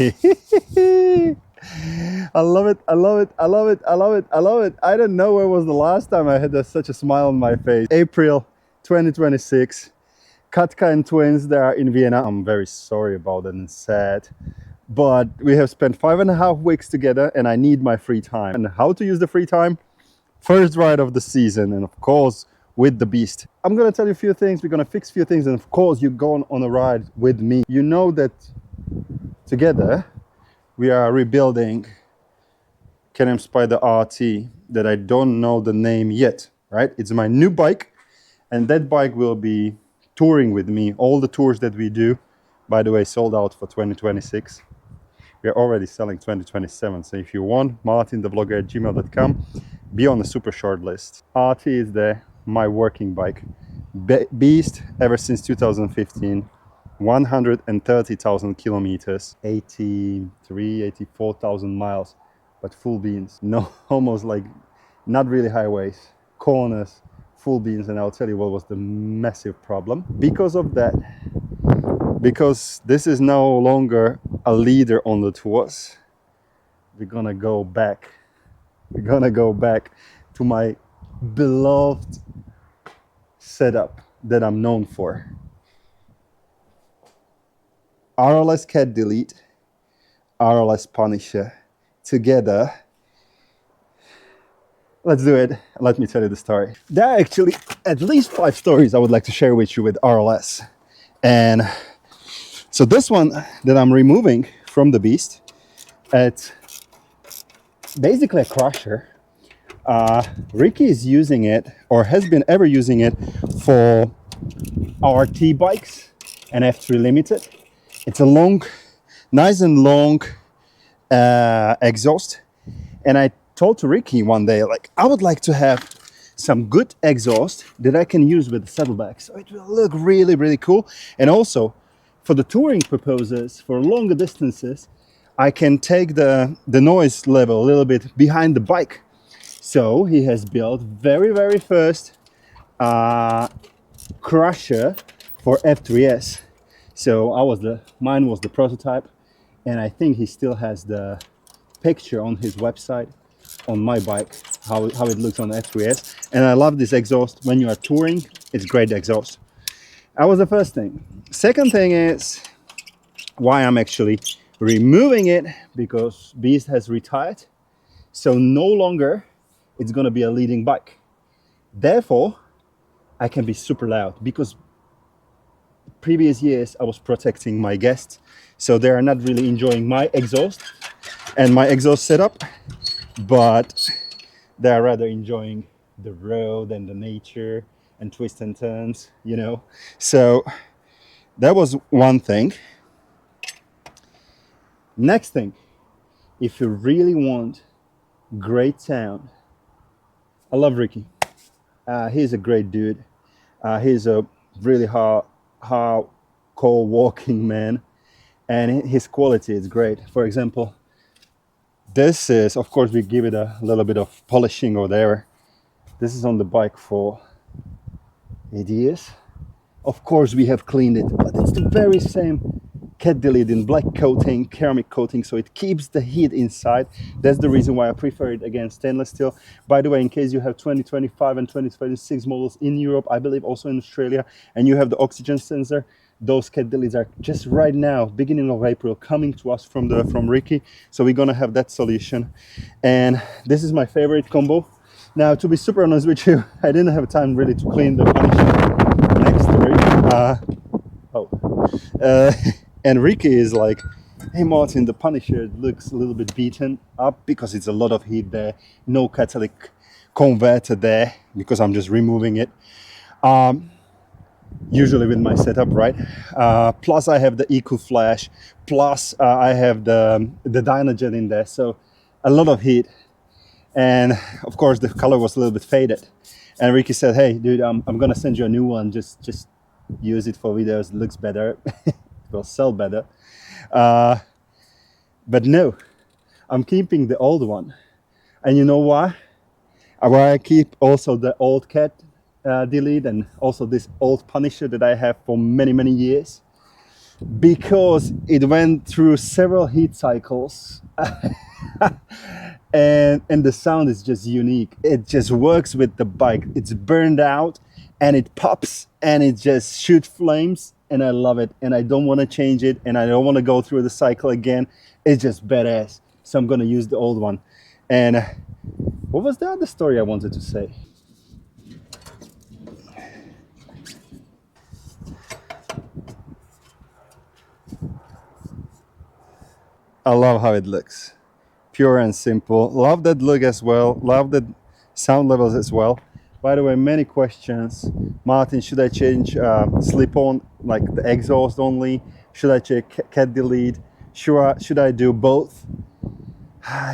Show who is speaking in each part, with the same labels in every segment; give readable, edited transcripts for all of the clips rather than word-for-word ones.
Speaker 1: I love it, I love it, I love it, I love it, I love it. I don't know when was the last time I had such a smile on my face. April 2026, Katka and twins, they are in Vienna. I'm very sorry about it and sad, but we have spent 5.5 weeks together and I need my free time. And how to use the free time? First ride of the season, and of course with the Beast. I'm gonna tell you a few things, we're gonna fix a few things, and of course you're going on a ride with me. You know that together we are rebuilding Can-Am Spyder RT that I don't know the name yet, right? It's my new bike, and that bike will be touring with me. All the tours that we do, by the way, sold out for 2026. We're already selling 2027, so if you want, MartinTheVlogger@gmail.com, be on the super short list. RT is my working bike. Beast ever since 2015. 130,000 kilometers, 84,000 miles, but full beans. No, almost like not really highways, corners, full beans. And I'll tell you what was the massive problem because of that. Because this is no longer a leader on the tours. We're gonna go back. We're gonna go back to my beloved setup that I'm known for. RLS Cat Delete, RLS Punisher together. Let's do it. Let me tell you the story. There are actually at least 5 stories I would like to share with you with RLS. And so this one that I'm removing from the Beast, it's basically a crusher. Ricky is using it, or has been ever using it, for RT bikes and F3 Limited. It's a long, nice and long exhaust. And I told to Ricky one day, like, I would like to have some good exhaust that I can use with the saddlebag. So it will look really, really cool. And also for the touring purposes, for longer distances, I can take the noise level a little bit behind the bike. So he has built very, very first crusher for F3S. So mine was the prototype, and I think he still has the picture on his website on my bike, how it looks on the F3S. And I love this exhaust. When you are touring, it's great exhaust. That was the first thing. Second thing is why I'm actually removing it, because Beast has retired. So no longer it's gonna be a leading bike. Therefore, I can be super loud, because previous years I was protecting my guests, so they are not really enjoying my exhaust and my exhaust setup, but they are rather enjoying the road and the nature and twists and turns, you know. So that was one thing. Next thing, if you really want great sound, I love Ricky. He's a great dude. He's a really hardcore walking man, and his quality is great. For example, this is, of course, we give it a little bit of polishing or whatever. This is on the bike for 8 years. Of course, we have cleaned it, but it's the very same Cat Delete in black coating, ceramic coating, so it keeps the heat inside. That's the reason why I prefer it against stainless steel. By the way, in case you have 2025 and 2026 models in Europe, I believe also in Australia, and you have the oxygen sensor, those Cat Deletes are just right now, beginning of April, coming to us from Ricky. So we're gonna have that solution. And this is my favorite combo. Now, to be super honest with you, I didn't have time really to clean the Punisher next to it. And Ricky is like, hey Martin, the Punisher looks a little bit beaten up because it's a lot of heat there, no catalytic converter there, because I'm just removing it. Usually with my setup, right? Plus I have the Eco Flash, plus I have the Dynajet in there, so a lot of heat. And of course the color was a little bit faded. And Ricky said, hey dude, I'm gonna send you a new one, just use it for videos, it looks better. Will sell better, but no, I'm keeping the old one. And you know why? Why I keep also the old Cat Delete and also this old Punisher that I have for many years? because it went through several heat cycles. And the sound is just unique. It just works with the bike. It's burned out and it pops and it just shoots flames, and I love it, and I don't want to change it, and I don't want to go through the cycle again. It's just badass. So I'm gonna use the old one. And what was the other story I wanted to say? I love how it looks. Pure and simple. Love that look as well. Love the sound levels as well. By the way, many questions. Martin, should I change slip-on, like the exhaust only? Should I check cat delete? Should I do both?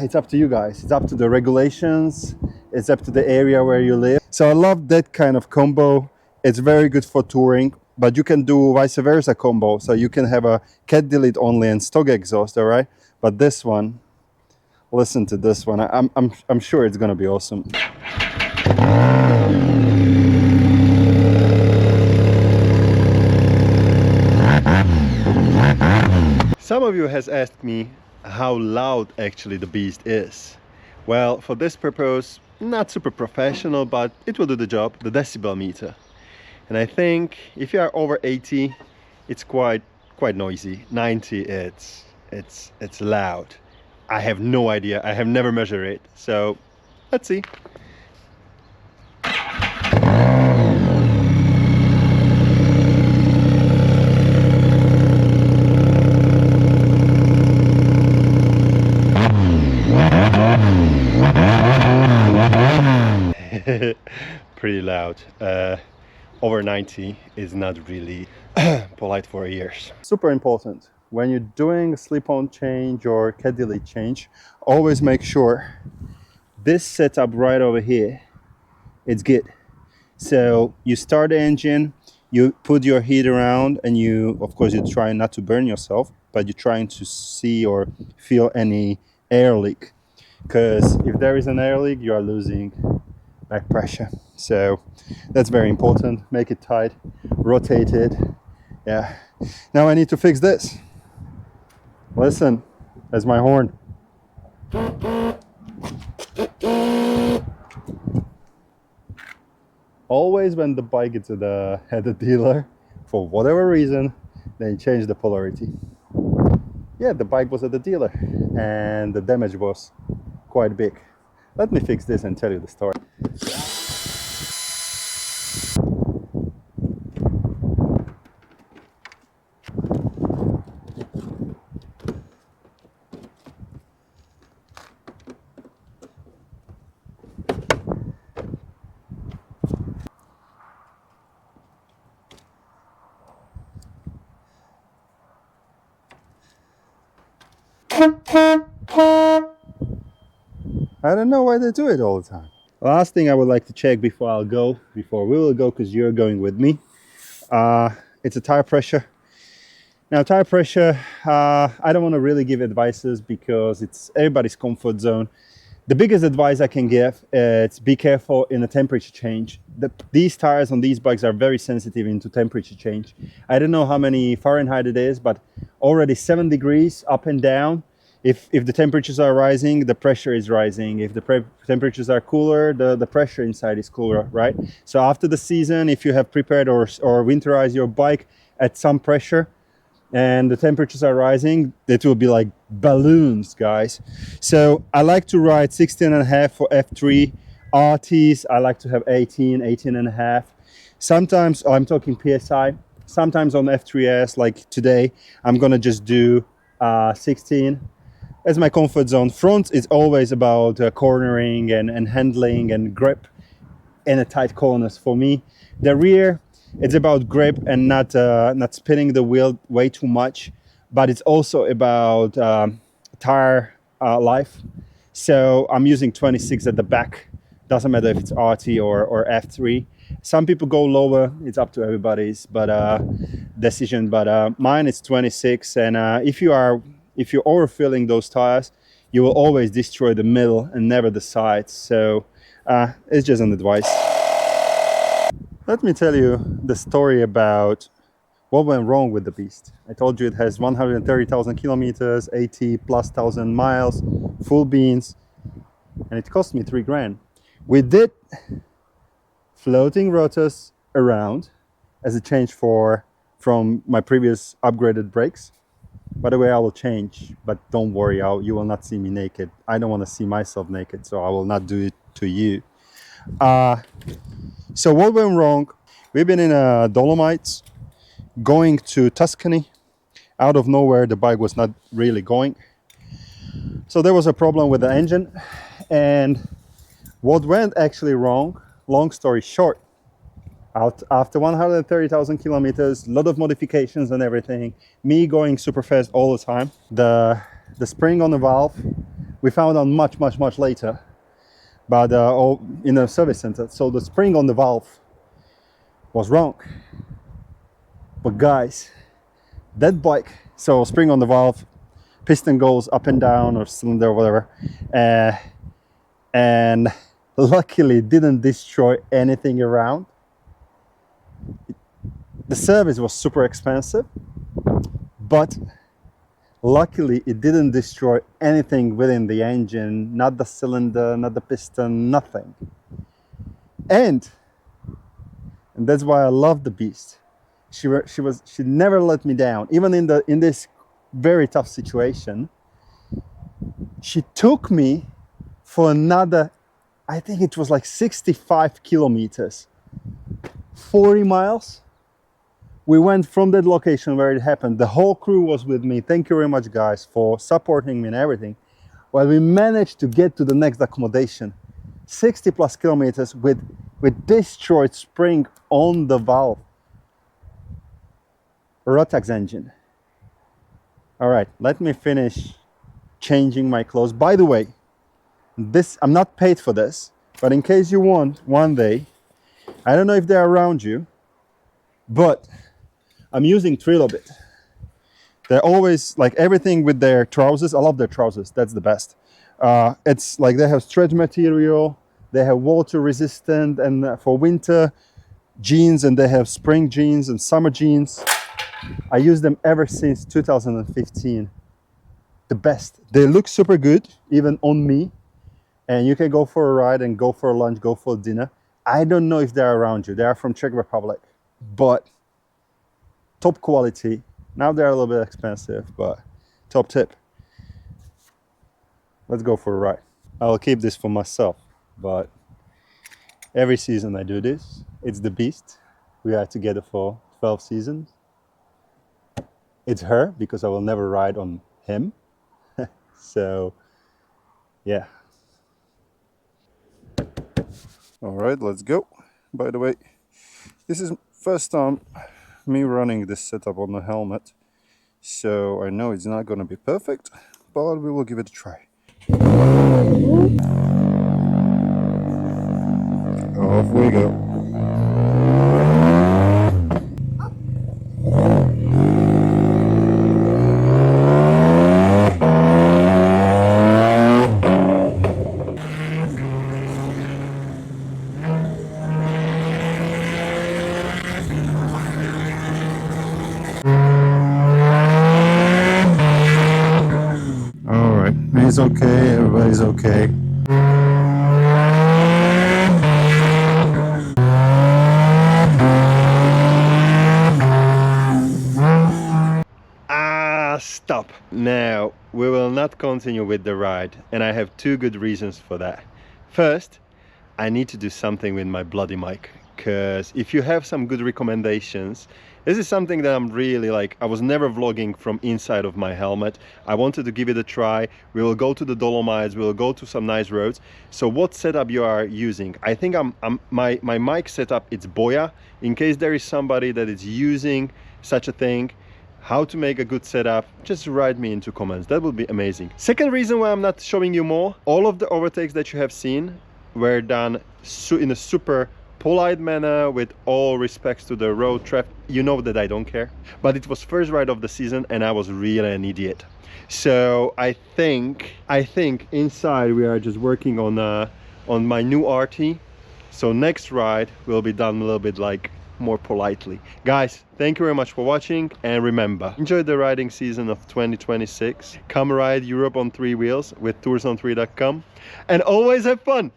Speaker 1: It's up to you guys. It's up to the regulations. It's up to the area where you live. So I love that kind of combo. It's very good for touring, but you can do vice versa combo. So you can have a cat delete only and stock exhaust, all right? But this one, listen to this one. I'm sure it's gonna be awesome. Some of you has asked me how loud actually the Beast is. Well, for this purpose, not super professional, but it will do the job, the decibel meter. And I think if you are over 80, it's quite noisy. 90, it's loud. I have no idea. I have never measured it. So let's see. Pretty loud. Over 90 is not really polite for ears. Super important. When you're doing a slip-on change or cat delete change, always make sure this setup right over here, it's good. So you start the engine, you put your heat around, and you, of course, you're trying not to burn yourself, but you're trying to see or feel any air leak. Because if there is an air leak, you are losing back pressure. So that's very important. Make it tight, rotate it. Yeah. Now I need to fix this. Listen, that's my horn. Always when the bike is at the dealer, for whatever reason, they change the polarity. Yeah, the bike was at the dealer and the damage was quite big. Let me fix this and tell you the story. I don't know why they do it all the time. Last thing I would like to check before we will go, because you're going with me, it's a tire pressure. Now tire pressure, I don't want to really give advices because it's everybody's comfort zone. The biggest advice I can give is be careful in a temperature change. These tires on these bikes are very sensitive into temperature change. I don't know how many Fahrenheit it is, but already 7 degrees up and down. If the temperatures are rising, the pressure is rising. If the temperatures are cooler, the pressure inside is cooler, right? So after the season, if you have prepared or winterized your bike at some pressure, and the temperatures are rising, it will be like balloons, guys. So I like to ride 16.5 for F3. RTs, I like to have 18 and a half. Sometimes, I'm talking PSI, sometimes on F3S, like today, I'm gonna just do 16 as my comfort zone. Front is always about cornering and handling and grip in a tight corners for me. The rear, it's about grip and not spinning the wheel way too much, but it's also about tire life. So I'm using 26 at the back. Doesn't matter if it's RT or F3. Some people go lower. It's up to everybody's decision. But mine is 26, and if you're overfilling those tires, you will always destroy the middle and never the sides. So it's just an advice. Let me tell you the story about What went wrong with the Beast? I told you it has 130,000 kilometers, 80 plus thousand miles, full beans, and it cost me 3 grand. We did floating rotors around as a change from my previous upgraded brakes. By the way, I will change, but don't worry, you will not see me naked. I don't want to see myself naked, so I will not do it to you. So what went wrong? We've been in Dolomites, going to Tuscany. Out of nowhere, the bike was not really going. So there was a problem with the engine. And what went actually wrong, long story short, after 130,000 kilometers, a lot of modifications and everything, me going super fast all the time, the spring on the valve, we found out much later, but in a service center. So the spring on the valve was wrong. But guys, that bike, so spring on the valve, piston goes up and down, or cylinder or whatever, and luckily it didn't destroy anything around. The service was super expensive, but luckily it didn't destroy anything within the engine, not the cylinder, not the piston, nothing. And that's why I love the Beast. She never let me down, even in this very tough situation. She took me for another, I think it was like 65 kilometers, 40 miles. We went from that location where it happened. The whole crew was with me. Thank you very much, guys, for supporting me and everything. Well, we managed to get to the next accommodation, 60 plus kilometers with destroyed spring on the valve. Rotax engine. All right, let me finish changing my clothes. By the way, I'm not paid for this, but in case you want one day, I don't know if they're around you, but I'm using Trilobit. They're always like everything with their trousers. I love their trousers. That's the best. It's like they have stretch material, they have water resistant, and for winter jeans, and they have spring jeans and summer jeans. I use them ever since 2015. The best. They look super good, even on me. And you can go for a ride and go for a lunch, go for dinner. I don't know if they're around you. They are from Czech Republic, but top quality. Now they're a little bit expensive, but top tip. Let's go for a ride. I'll keep this for myself, but every season I do this. It's TheBeast. We are together for 12 seasons. It's her, because I will never ride on him. So, yeah. All right, let's go. By the way, this is first time me running this setup on the helmet, so I know it's not going to be perfect, but we will give it a try. Off we go. He's okay, everybody's okay. Stop. Now, we will not continue with the ride, and I have 2 good reasons for that. First, I need to do something with my bloody mic, because if you have some good recommendations, this is something that I'm really like, I was never vlogging from inside of my helmet. I wanted to give it a try. We will go to the Dolomites, we will go to some nice roads. So what setup you are using? I think my mic setup, it's Boya. In case there is somebody that is using such a thing, how to make a good setup, just write me into comments. That would be amazing. Second reason why I'm not showing you more, all of the overtakes that you have seen were done in a super polite manner, with all respects to the road traffic. You know that I don't care, but it was first ride of the season and I was really an idiot. So I think inside we are just working on my new RT. So next ride will be done a little bit like more politely. Guys, thank you very much for watching, and remember, enjoy the riding season of 2026. Come ride Europe on 3 wheels with tourson3.com, and always have fun.